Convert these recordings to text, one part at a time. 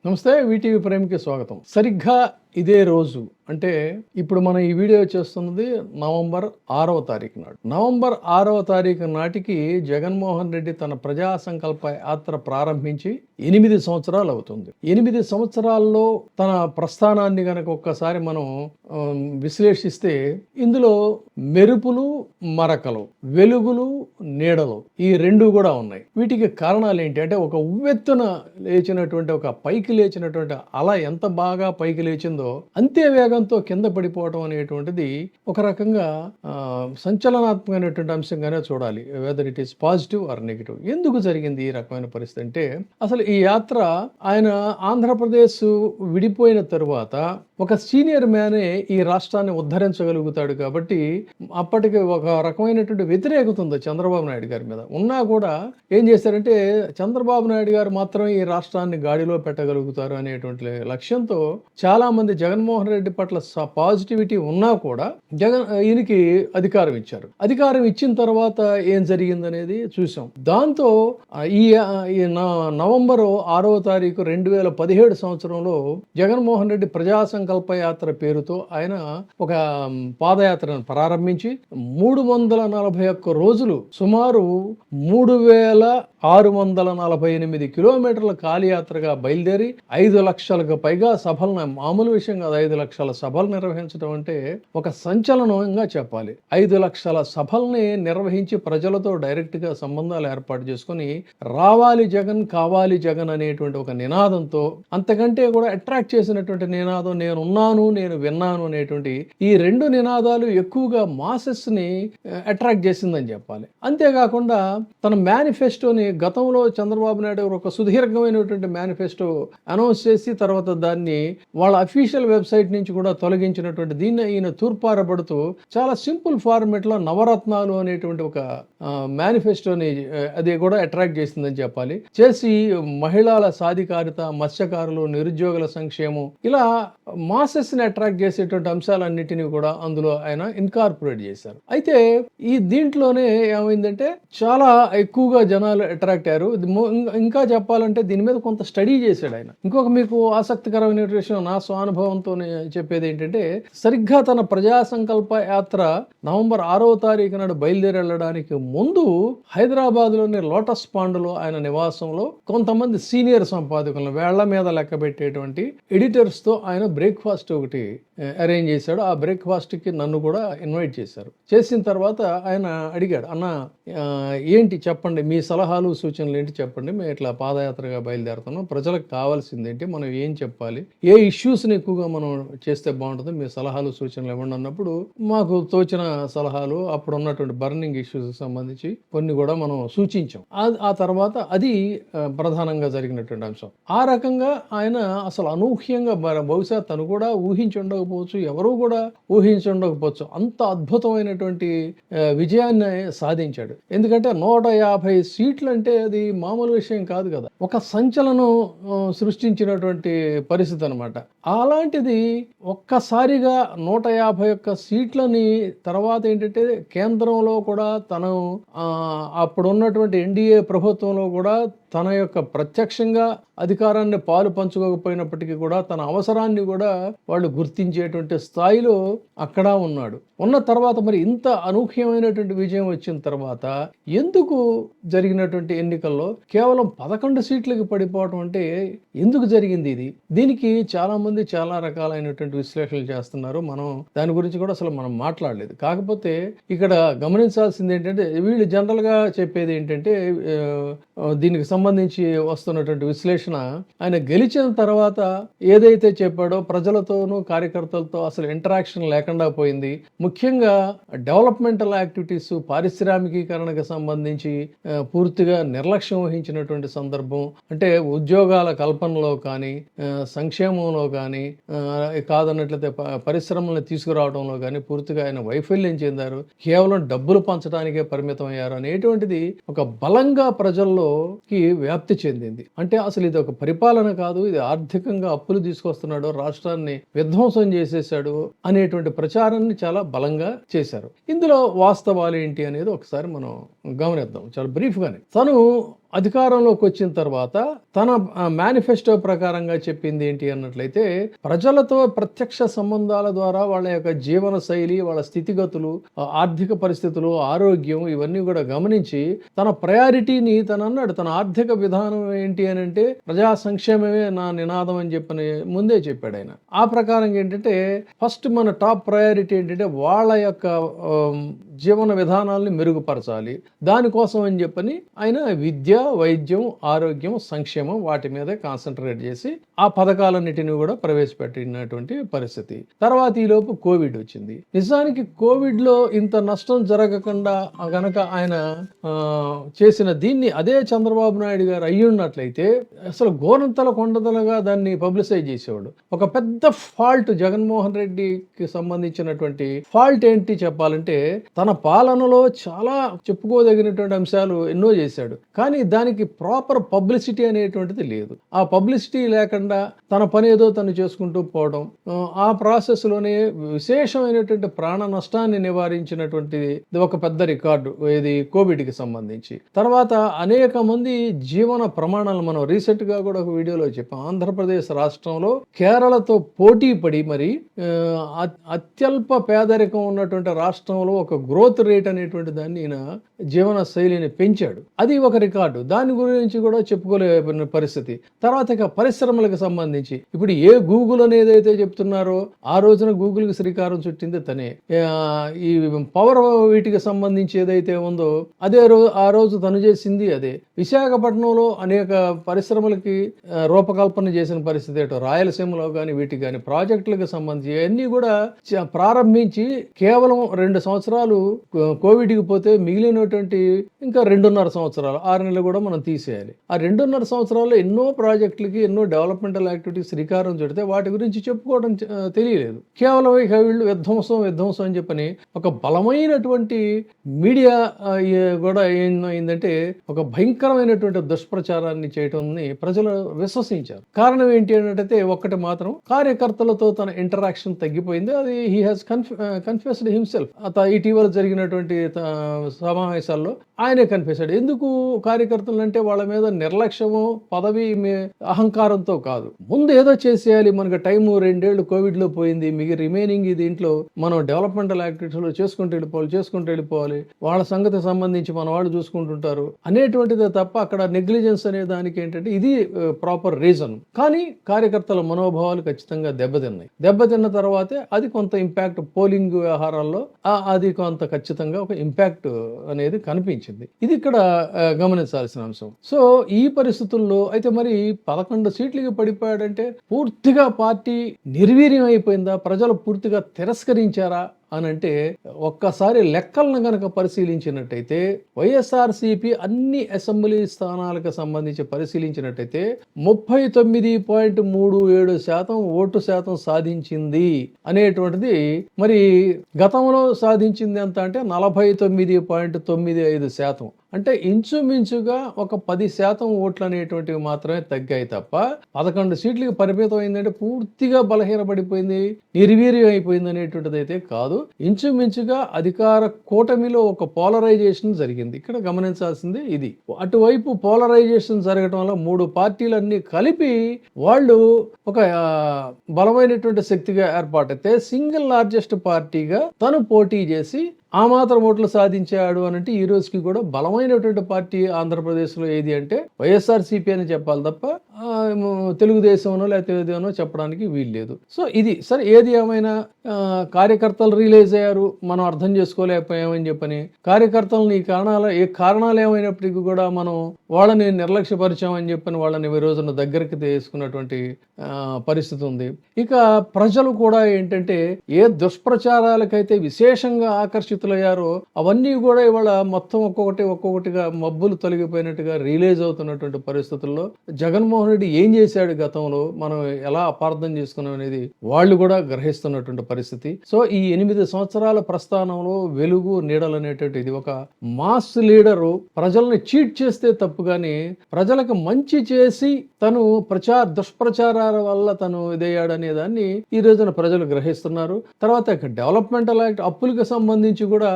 నమస్తే, వీటీవీ ప్రైమ్కి స్వాగతం. సరిగ్గా ఇదే రోజు అంటే ఇప్పుడు మనం ఈ వీడియో చేస్తున్నది నవంబర్ 6వ తారీఖు నాడు. నవంబర్ 6వ తారీఖు నాటికి జగన్మోహన్ రెడ్డి తన ప్రజా సంకల్ప యాత్ర ప్రారంభించి 8 సంవత్సరాలు అవుతుంది. 8 సంవత్సరాల్లో తన ప్రస్థానాన్ని గనక ఒక్కసారి మనం విశ్లేషిస్తే ఇందులో మెరుపులు, మరకలు, వెలుగులు, నీడలు ఈ రెండు కూడా ఉన్నాయి. వీటికి కారణాలు ఏంటి అంటే ఒక ఉవ్వెత్తున లేచినటువంటి ఒక పైకి లేచినటువంటి అల ఎంత బాగా పైకి లేచిందో అంతే వేగంతో కింద పడిపోవడం అనేటువంటిది ఒక రకంగా సంచలనాత్మకమైనటువంటి అంశంగానే చూడాలి. Whether it is positive or negative. ఎందుకు జరిగింది ఈ రకమైన పరిస్థితి అంటే, అసలు ఈ యాత్ర ఆయన ఆంధ్రప్రదేశ్ విడిపోయిన తరువాత ఒక సీనియర్ మ్యానే ఈ రాష్ట్రాన్ని ఉద్ధరించగలుగుతాడు కాబట్టి అప్పటికి ఒక రకమైనటువంటి వ్యతిరేకత ఉంది చంద్రబాబు నాయుడు గారి మీద. ఉన్నా కూడా ఏం చేశారంటే చంద్రబాబు నాయుడు గారు మాత్రమే ఈ రాష్ట్రాన్ని గాడిలో పెట్టగలుగుతారు అనేటువంటి లక్ష్యంతో చాలా మంది జగన్మోహన్ రెడ్డి పట్ల పాజిటివిటీ ఉన్నా కూడా ఈయనకి అధికారం ఇచ్చారు. అధికారం ఇచ్చిన తర్వాత ఏం జరిగిందనేది చూసాం. దాంతో ఈ నవంబర్ 6వ తారీఖు 2017 సంవత్సరంలో జగన్మోహన్ రెడ్డి ప్రజా సంకల్ప యాత్ర పేరుతో ఆయన ఒక పాదయాత్రను ప్రారంభించి 341 రోజులు సుమారు 3648 కిలోమీటర్ల కాలియాత్రగా బయలుదేరి 5 లక్షలకు పైగా సభలను, మామూలు విషయం కాదు, 5 లక్షల సభలు నిర్వహించడం అంటే ఒక సంచలనంగా చెప్పాలి. 5 లక్షల సభల్ని నిర్వహించి ప్రజలతో డైరెక్ట్ గా సంబంధాలు ఏర్పాటు చేసుకుని రావాలి జగన్, కావాలి జగన్ అనేటువంటి ఒక నినాదంతో, అంతకంటే కూడా అట్రాక్ట్ చేసినటువంటి నినాదం నేను ఉన్నాను, నేను విన్నాను అనేటువంటి ఈ రెండు నినాదాలు ఎక్కువగా మాసెస్ ని అట్రాక్ట్ చేసిందని చెప్పాలి. అంతేకాకుండా తన మేనిఫెస్టోని గతంలో చంద్రబాబు నాయుడు ఒక సుదీర్ఘమైనటువంటి మేనిఫెస్టో అనౌన్స్ చేసి తర్వాత దాన్ని వాళ్ళ అఫీషియల్ వెబ్సైట్ నుంచి కూడా తొలగించినటువంటి దీన్ని ఈయన తూర్పారబడుతూ చాలా సింపుల్ ఫార్మెట్ లో నవరత్నాలు అనేటువంటి ఒక మేనిఫెస్టోని అది కూడా అట్రాక్ట్ చేసిందని చెప్పాలి. చేసి మహిళల సాధికారిత, మత్స్యకారులు, నిరుద్యోగుల సంక్షేమం, ఇలా మాసెస్ ని అట్రాక్ట్ చేసేటువంటి అంశాలన్నిటినీ కూడా అందులో ఆయన ఇన్కార్పొరేట్ చేశారు. అయితే ఈ దీంట్లోనే ఏమైందంటే చాలా ఎక్కువగా జనాలు అట్రాక్ట్ అయ్యారు. ఇంకా చెప్పాలంటే దీని మీద కొంత స్టడీ చేశాడు ఆయన. ఇంకొక మీకు ఆసక్తికరమైన విషయం నా స్వానుభవంతో చెప్పేది ఏంటంటే, సరిగ్గా తన ప్రజా సంకల్ప యాత్ర నవంబర్ 6వ తారీఖు నాడు బయలుదేరి వెళ్ళడానికి ముందు హైదరాబాద్ లోని లోటస్ పాండ్లో ఆయన నివాసంలో కొంతమంది సీనియర్ సంపాదకులను వేళ్ల మీద లెక్క పెట్టేటువంటి ఎడిటర్స్ తో ఆయన బ్రేక్ఫాస్ట్ ఒకటి అరేంజ్ చేశాడు. ఆ బ్రేక్ఫాస్ట్ కి నన్ను కూడా ఇన్వైట్ చేశారు. చేసిన తర్వాత ఆయన అడిగాడు, అన్న ఏంటి చెప్పండి, మీ సలహాలు సూచనలు ఏంటి చెప్పండి, మేము ఇట్లా పాదయాత్రగా బయలుదేరుతున్నాం, ప్రజలకు కావాల్సింది ఏంటి, మనం ఏం చెప్పాలి, ఏ ఇష్యూస్ని ఎక్కువగా మనం చేస్తే బాగుంటుంది, మీ సలహాలు సూచనలు ఇవ్వండి అన్నప్పుడు మాకు తోచిన సలహాలు అప్పుడు ఉన్నటువంటి బర్నింగ్ ఇష్యూస్ సంబంధించి కొన్ని కూడా మనం సూచించాం. ఆ తర్వాత అది ప్రధానంగా జరిగినటువంటి అంశం. ఆ రకంగా ఆయన అసలు అనూహ్యంగా, బహుశా తను కూడా ఊహించి ఉండకపోవచ్చు, ఎవరూ కూడా ఊహించి ఉండకపోవచ్చు, అంత అద్భుతమైనటువంటి విజయాన్ని సాధించాడు. ఎందుకంటే 150 సీట్లు అంటే అది మామూలు విషయం కాదు కదా, ఒక సంచలనం సృష్టించినటువంటి పరిస్థితి అనమాట. అలాంటిది ఒక్కసారిగా 151 సీట్లని తర్వాత ఏంటంటే కేంద్రంలో కూడా తను అప్పుడు ఉన్నటువంటి ఎన్డీఏ ప్రభుత్వంలో కూడా తన యొక్క ప్రత్యక్షంగా అధికారాన్ని పాలు పంచుకోకపోయినప్పటికీ కూడా తన అవసరాన్ని కూడా వాళ్ళు గుర్తించేటువంటి స్థాయిలో అక్కడ ఉన్నాడు. ఉన్న తర్వాత మరి ఇంత అనూహ్యమైనటువంటి విజయం వచ్చిన తర్వాత ఎందుకు జరిగినటువంటి ఎన్నికల్లో కేవలం 11 సీట్లకి పడిపోవడం అంటే ఎందుకు జరిగింది ఇది? దీనికి చాలా మంది చాలా రకాలైనటువంటి విశ్లేషణలు చేస్తున్నారు. మనం దాని గురించి కూడా అసలు మనం మాట్లాడలేదు. కాకపోతే ఇక్కడ గమనించాల్సింది ఏంటంటే, వీళ్ళు జనరల్ గా చెప్పేది ఏంటంటే దీనికి సంబంధించి వస్తున్నటువంటి విశ్లేషణ, ఆయన గెలిచిన తర్వాత ఏదైతే చెప్పాడో ప్రజలతోనూ కార్యకర్తలతో అసలు ఇంటరాక్షన్ లేకుండా పోయింది. ముఖ్యంగా డెవలప్మెంటల్ యాక్టివిటీస్, పారిశ్రామికీకరణకు సంబంధించి పూర్తిగా నిర్లక్ష్యం వహించినటువంటి సందర్భం. అంటే ఉద్యోగాల కల్పనలో కానీ, సంక్షేమంలో కానీ, కాదన్నట్లయితే పరిశ్రమలను తీసుకురావడంలో కానీ పూర్తిగా ఆయన వైఫల్యం చెందారు. కేవలం డబ్బులు పంచడానికే పరిమితం అయ్యారు అనేటువంటిది ఒక బలంగా ప్రజల్లోకి వ్యాప్తి చెందింది. అంటే అసలు ఇది ఒక పరిపాలన కాదు, ఇది ఆర్థికంగా అప్పులు తీసుకొస్తున్నాడు, రాష్ట్రాన్ని విధ్వంసం చేసేసాడు అనేటువంటి ప్రచారాన్ని చాలా బలంగా చేశారు. ఇందులో వాస్తవాలు ఏంటి అనేది ఒకసారి మనం గమనిద్దాం చాలా బ్రీఫ్ గానే. తను అధికారంలోకి వచ్చిన తర్వాత తన మేనిఫెస్టో ప్రకారంగా చెప్పింది ఏంటి అన్నట్లయితే, ప్రజలతో ప్రత్యక్ష సంబంధాల ద్వారా వాళ్ళ యొక్క జీవన శైలి, వాళ్ళ స్థితిగతులు, ఆర్థిక పరిస్థితులు, ఆరోగ్యం ఇవన్నీ కూడా గమనించి తన ప్రయారిటీని తనన్నాడు. తన ఆర్థిక విధానం ఏంటి అని అంటే ప్రజా సంక్షేమమే నా నినాదం అని చెప్పని ముందే చెప్పాడు ఆయన. ఆ ప్రకారంగా ఏంటంటే ఫస్ట్ మన టాప్ ప్రయారిటీ ఏంటంటే వాళ్ళ యొక్క జీవన విధానాల్ని మెరుగుపరచాలి. దానికోసం అని చెప్పని ఆయన విద్య, వైద్యం, ఆరోగ్యం, సంక్షేమం వాటి మీదే కాన్సన్ట్రేట్ చేసి ఆ పథకాలన్నిటిని కూడా ప్రవేశపెట్టినటువంటి పరిస్థితి. తర్వాత ఈలోపు కోవిడ్ వచ్చింది. నిజానికి కోవిడ్ లో ఇంత నష్టం జరగకుండా గనక ఆయన చేసిన దీన్ని అదే చంద్రబాబు నాయుడు గారు అయ్యున్నట్లయితే అసలు గోరంతల కొండదలుగా దాన్ని పబ్లిసైజ్ చేసేవాడు. ఒక పెద్ద ఫాల్ట్ జగన్మోహన్ రెడ్డికి సంబంధించినటువంటి ఫాల్ట్ ఏంటి చెప్పాలంటే, తన పాలనలో చాలా చెప్పుకోదగినటువంటి అంశాలు ఎన్నో చేశాడు. కానీ దానికి ప్రాపర్ పబ్లిసిటీ అనేటువంటిది లేదు. ఆ పబ్లిసిటీ లేకుండా తన పని ఏదో తను చేసుకుంటూ పోవడం, ఆ ప్రాసెస్ లోనే విశేషమైనటువంటి ప్రాణ నష్టాన్ని నివారించినటువంటిది ఒక పెద్ద రికార్డు ఇది కోవిడ్ కి సంబంధించి. తర్వాత అనేక మంది జీవన ప్రమాణాలు మనం రీసెంట్ గా కూడా ఒక వీడియోలో చెప్పాం. ఆంధ్రప్రదేశ్ రాష్ట్రంలో కేరళతో పోటీ పడి మరి అత్యల్ప పేదరికం ఉన్నటువంటి రాష్ట్రంలో ఒక గ్రోత్ రేట్ అనేటువంటి దాన్ని ఈయన జీవన శైలిని పెంచాడు. అది ఒక రికార్డు. దాని గురించి కూడా చెప్పుకోలేని పరిస్థితి. తర్వాత ఇక పరిశ్రమలకు సంబంధించి ఇప్పుడు ఏ గూగుల్ అని ఏదైతే చెప్తున్నారో ఆ రోజున గూగుల్కి శ్రీకారం చుట్టింది తనే. ఈ పవర్ వీటికి సంబంధించి ఏదైతే ఉందో అదే ఆ రోజు తను చేసింది అదే. విశాఖపట్నంలో అనేక పరిశ్రమలకి రూపకల్పన చేసిన పరిస్థితి ఏటో రాయలసీమలో కానీ వీటికి కానీ ప్రాజెక్టులకు సంబంధించి అన్ని కూడా ప్రారంభించి కేవలం 2 సంవత్సరాలు కోవిడ్కి పోతే మిగిలినటువంటి ఇంకా 2.5 సంవత్సరాలు 6 నెలలు కూడా మనం తీసేయాలి. ఆ 2.5 సంవత్సరాల్లో ఎన్నో ప్రాజెక్టులకి ఎన్నో డెవలప్మెంటల్ యాక్టివిటీస్ శ్రీకారం చుడితే వాటి గురించి చెప్పుకోవడం తెలియలేదు. కేవలం ఇక వీళ్ళు విధ్వంసం అని చెప్పని ఒక బలమైనటువంటి మీడియా కూడా ఏమైందంటే ఒక భయంకరమైనటువంటి దుష్ప్రచారాన్ని చేయటాన్ని ప్రజలు విశ్వసించారు. కారణం ఏంటి అంటే ఒక్కటి మాత్రం కార్యకర్తలతో తన ఇంటరాక్షన్ తగ్గిపోయింది. అది హీ హాజ్ కన్ఫెస్డ్ హిమ్సెల్ఫ్. ఇటీవల జరిగినటువంటి సమావేశాల్లో ఆయనే కనిపించాడు. ఎందుకు కార్యకర్తలు అంటే వాళ్ళ మీద నిర్లక్ష్యము, పదవి అహంకారంతో కాదు. ముందు ఏదో చేసేయాలి, మనకు టైము 2 ఏళ్ళు కోవిడ్ లో పోయింది, రిమైనింగ్ దీంట్లో మనం డెవలప్మెంటల్ యాక్టివిటీస్ లో చేసుకుంటూ వెళ్ళిపోవాలి, వాళ్ళ సంగతి సంబంధించి మన వాళ్ళు చూసుకుంటుంటారు అనేటువంటిదే తప్ప అక్కడ నెగ్లిజెన్స్ అనే దానికి ఏంటంటే ఇది ప్రాపర్ రీజన్. కానీ కార్యకర్తల మనోభావాలు ఖచ్చితంగా దెబ్బతిన్న తర్వాతే అది కొంత ఇంపాక్ట్ పోలింగ్ వ్యవహారాల్లో అది కొంత ఖచ్చితంగా ఒక ఇంపాక్ట్ అనేది కనిపించింది. ఇది ఇక్కడ గమనించాల్సిన అంశం. సో ఈ పరిస్థితుల్లో అయితే మరి 11 సీట్లకి పడిపోయాడంటే పూర్తిగా పార్టీ నిర్వీర్యం అయిపోయిందా, ప్రజలు పూర్తిగా తిరస్కరించారా అని అంటే ఒక్కసారి లెక్కలను గనక పరిశీలించినట్టయితే వైఎస్ఆర్సీపీ అన్ని అసెంబ్లీ స్థానాలకు సంబంధించి పరిశీలించినట్టయితే 39.37% ఓటు శాతం సాధించింది అనేటువంటిది. మరి గతంలో సాధించింది ఎంత అంటే 49.95%. అంటే ఇంచుమించుగా ఒక 10% ఓట్లు అనేటువంటివి మాత్రమే తగ్గాయి తప్ప 11 సీట్లకి పరిమితం అయిందంటే పూర్తిగా బలహీనపడిపోయింది, నిర్వీర్యం అయిపోయింది అనేటువంటిది అయితే కాదు. ఇంచుమించుగా అధికార కూటమిలో ఒక పోలరైజేషన్ జరిగింది. ఇక్కడ గమనించాల్సింది ఇది. అటువైపు పోలరైజేషన్ జరగడం వల్ల 3 పార్టీలన్నీ కలిపి వాళ్ళు ఒక బలమైనటువంటి శక్తిగా ఏర్పాటైతే సింగిల్ లార్జెస్ట్ పార్టీగా తను పోటీ చేసి ఆ మాత్రం ఓట్లు సాధించాడు అనంటే ఈ రోజుకి కూడా బలమైనటువంటి పార్టీ ఆంధ్రప్రదేశ్లో ఏది అంటే వైఎస్ఆర్సీపీ అని చెప్పాలి తప్ప తెలుగుదేశంలో లేకపోతే ఏదేనో చెప్పడానికి వీల్లేదు. సో ఇది సరే, ఏది ఏమైనా కార్యకర్తలు రిలీజ్ అయ్యారు, మనం అర్థం చేసుకోలేకపోయామని చెప్పని కార్యకర్తలను ఏ కారణాలు ఏమైనప్పటికీ కూడా మనం వాళ్ళని నిర్లక్ష్యపరిచామని చెప్పని వాళ్ళని ఈ రోజున దగ్గరికి తీసుకున్నటువంటి పరిస్థితి ఉంది. ఇక ప్రజలు కూడా ఏంటంటే ఏ దుష్ప్రచారాలకైతే విశేషంగా ఆకర్షితులయ్యారో అవన్నీ కూడా ఇవాళ మొత్తం ఒక్కొక్కటిగా మబ్బులు తొలగిపోయినట్టుగా రిలీజ్ అవుతున్నటువంటి పరిస్థితుల్లో జగన్మోహన్ రెడ్డి ఏం చేశాడు గతంలో, మనం ఎలా అపార్థం చేసుకున్నాం అనేది వాళ్ళు కూడా గ్రహిస్తున్నటువంటి పరిస్థితి. సో ఈ 8 సంవత్సరాల ప్రస్థానంలో వెలుగు నీడలు అనేటువంటి ఇది ఒక మాస్ లీడరు ప్రజల్ని చీట్ చేస్తే తప్పు కానీ ప్రజలకు మంచి చేసి తను దుష్ప్రచారాల వల్ల తను ఇదయ్యాడనే దాన్ని ఈ రోజున ప్రజలు గ్రహిస్తున్నారు. తర్వాత డెవలప్మెంటల్ యాక్ట్ అప్పులకు సంబంధించి కూడా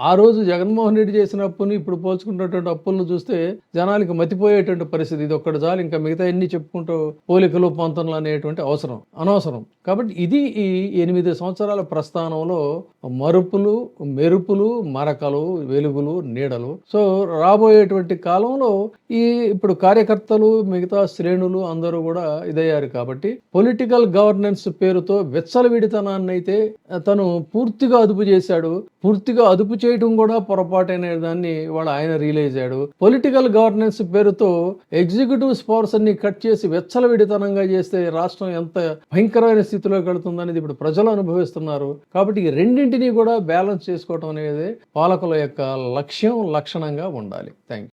ఆ రోజు జగన్మోహన్ రెడ్డి చేసిన అప్పుని ఇప్పుడు పోల్చుకున్నటువంటి అప్పులను చూస్తే జనాలకి మతిపోయేటువంటి పరిస్థితి. ఇది ఒక్కటి చాలు, ఇంకా మిగతా ఎన్ని చెప్పుకుంటూ పోలికలు పొంతనలు అనేటువంటి అనవసరం. కాబట్టి ఇది ఈ 8 సంవత్సరాల ప్రస్థానంలో మరుపులు, మెరుపులు, మరకలు, వెలుగులు, నీడలు. సో రాబోయేటువంటి కాలంలో ఇప్పుడు కార్యకర్తలు, మిగతా శ్రేణులు అందరూ కూడా ఇదయ్యారు కాబట్టి పొలిటికల్ గవర్నెన్స్ పేరుతో విచ్చలవిడితనాన్ని అయితే తను పూర్తిగా అదుపు చేశాడు. పూర్తిగా అదుపు చేయడం కూడా పొరపాటైన దాన్ని ఆయన రియలైజ్ అయ్యాడు. పొలిటికల్ గవర్నెన్స్ పేరుతో ఎగ్జిక్యూటివ్ పవర్స్ అన్ని కట్ చేసి విచ్చలవిడితనంగా చేస్తే రాష్ట్రం ఎంత భయంకరమైన స్థితిలోకి వెళుతుందనేది ఇప్పుడు ప్రజలు అనుభవిస్తున్నారు. కాబట్టి ఈ రెండింటినీ కూడా బ్యాలెన్స్ చేసుకోవడం అనేది పాలకుల యొక్క లక్ష్యం, లక్షణంగా ఉండాలి. Thank you.